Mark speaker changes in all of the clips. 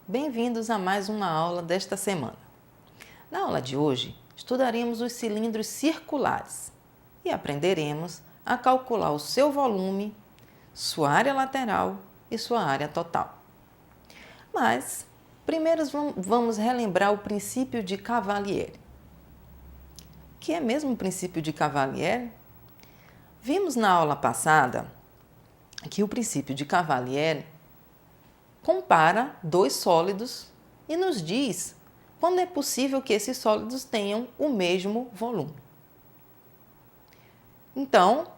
Speaker 1: Bem-vindos a mais uma aula desta semana. Na aula de hoje, estudaremos os cilindros circulares e aprenderemos a calcular o seu volume, sua área lateral e sua área total. Mas, primeiro vamos relembrar o princípio de Cavalieri. O que é mesmo o princípio de Cavalieri? Vimos na aula passada que o princípio de Cavalieri compara dois sólidos e nos diz quando é possível que esses sólidos tenham o mesmo volume. Então,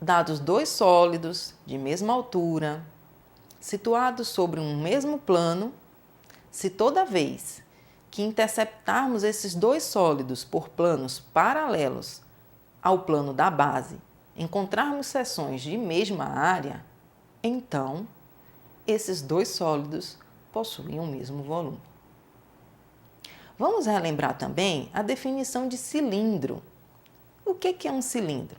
Speaker 1: dados dois sólidos de mesma altura, situados sobre um mesmo plano, se toda vez que interceptarmos esses dois sólidos por planos paralelos ao plano da base, encontrarmos seções de mesma área, então esses dois sólidos possuem o mesmo volume. Vamos relembrar também a definição de cilindro. O que é um cilindro?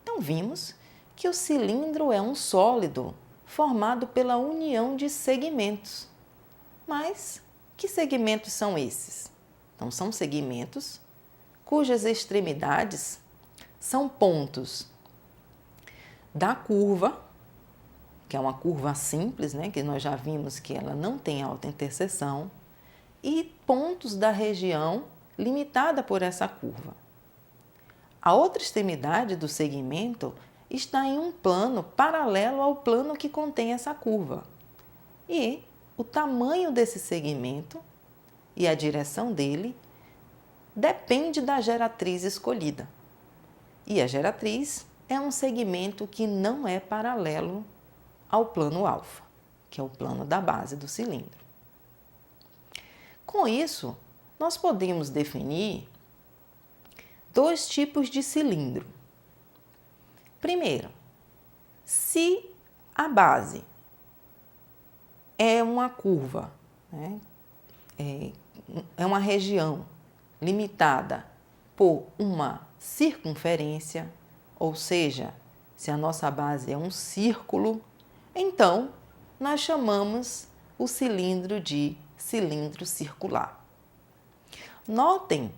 Speaker 1: Então, vimos que o cilindro é um sólido formado pela união de segmentos. Mas que segmentos são esses? Então, são segmentos cujas extremidades são pontos da curva, que é uma curva simples, que nós já vimos que ela não tem alta interseção, e pontos da região limitada por essa curva. A outra extremidade do segmento está em um plano paralelo ao plano que contém essa curva. E o tamanho desse segmento e a direção dele depende da geratriz escolhida. E a geratriz é um segmento que não é paralelo ao plano alfa, que é o plano da base do cilindro. Com isso, nós podemos definir dois tipos de cilindro. Primeiro, se a base é uma curva, é uma região limitada por uma circunferência, ou seja, se a nossa base é um círculo, então nós chamamos o cilindro de cilindro circular. Notem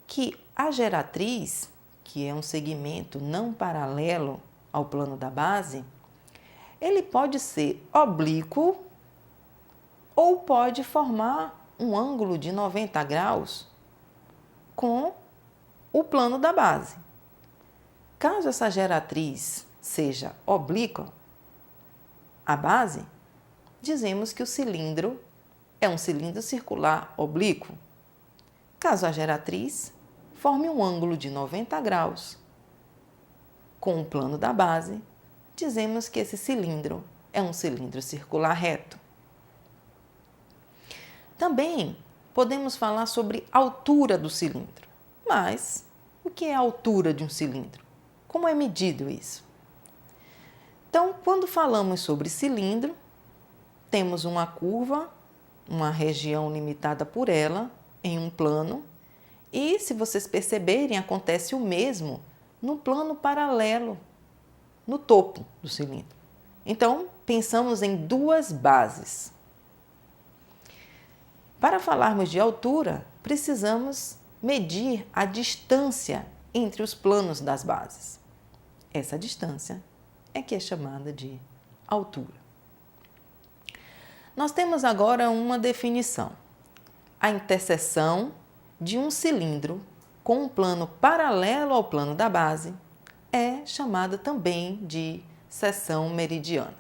Speaker 1: que a geratriz, que é um segmento não paralelo ao plano da base, ele pode ser oblíquo ou pode formar um ângulo de 90 graus com o plano da base. Caso essa geratriz seja oblíqua à base, dizemos que o cilindro é um cilindro circular oblíquo. Caso a geratriz forme um ângulo de 90 graus com o plano da base, dizemos que esse cilindro é um cilindro circular reto. Também podemos falar sobre altura do cilindro. Mas o que é a altura de um cilindro? Como é medido isso? Então, quando falamos sobre cilindro, temos uma curva, uma região limitada por ela, em um plano, e se vocês perceberem, acontece o mesmo no plano paralelo, no topo do cilindro. Então, pensamos em duas bases. Para falarmos de altura, precisamos medir a distância entre os planos das bases. Essa distância é que é chamada de altura. Nós temos agora uma definição. A interseção de um cilindro com um plano paralelo ao plano da base é chamada também de seção meridiana.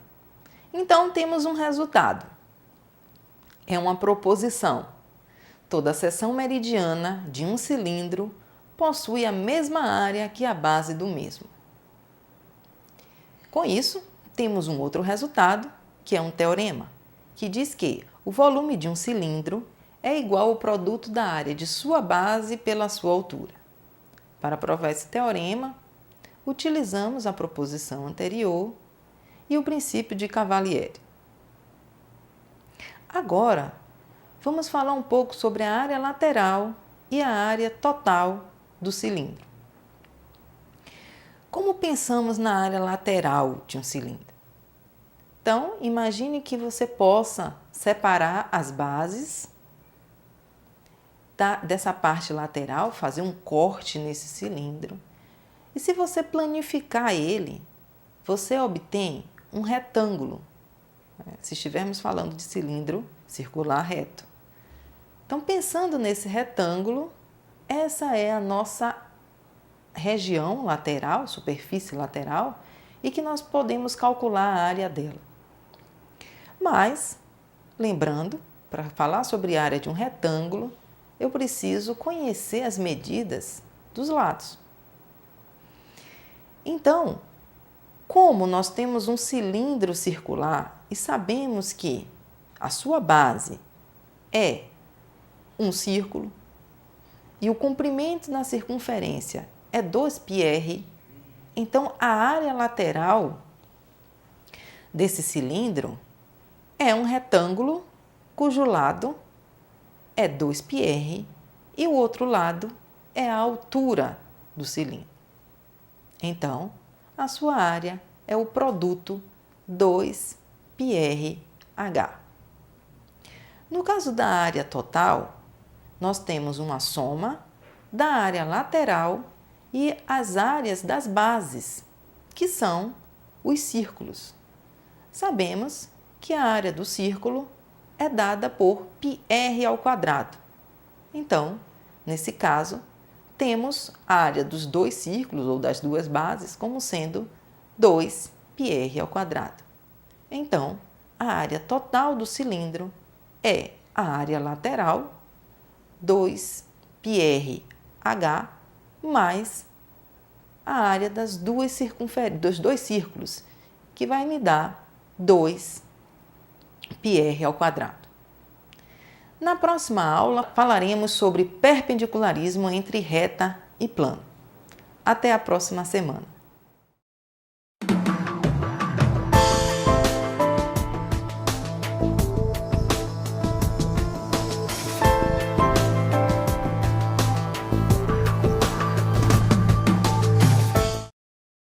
Speaker 1: Então, temos um resultado. É uma proposição. Toda seção meridiana de um cilindro possui a mesma área que a base do mesmo. Com isso, temos um outro resultado, que é um teorema, que diz que o volume de um cilindro é igual ao produto da área de sua base pela sua altura. Para provar esse teorema, utilizamos a proposição anterior e o princípio de Cavalieri. Agora, vamos falar um pouco sobre a área lateral e a área total do cilindro. Como pensamos na área lateral de um cilindro? Então, imagine que você possa separar as bases dessa parte lateral, fazer um corte nesse cilindro. E se você planificar ele, você obtém um retângulo, se estivermos falando de cilindro circular reto. Então, pensando nesse retângulo, essa é a nossa região lateral, superfície lateral, e que nós podemos calcular a área dela. Mas, lembrando, para falar sobre a área de um retângulo, eu preciso conhecer as medidas dos lados. Então, como nós temos um cilindro circular e sabemos que a sua base é um círculo e o comprimento na circunferência é 2πr, então a área lateral desse cilindro é um retângulo cujo lado é 2πr e o outro lado é a altura do cilindro. Então, a sua área é o produto 2πrh. No caso da área total, nós temos uma soma da área lateral e as áreas das bases, que são os círculos. Sabemos que a área do círculo é dada por πr². Então, nesse caso, temos a área dos dois círculos ou das duas bases como sendo 2πr². Então, a área total do cilindro é a área lateral, 2πrh, mais a área dos dois círculos, que vai me dar 2πr². Na próxima aula, falaremos sobre perpendicularismo entre reta e plano. Até a próxima semana.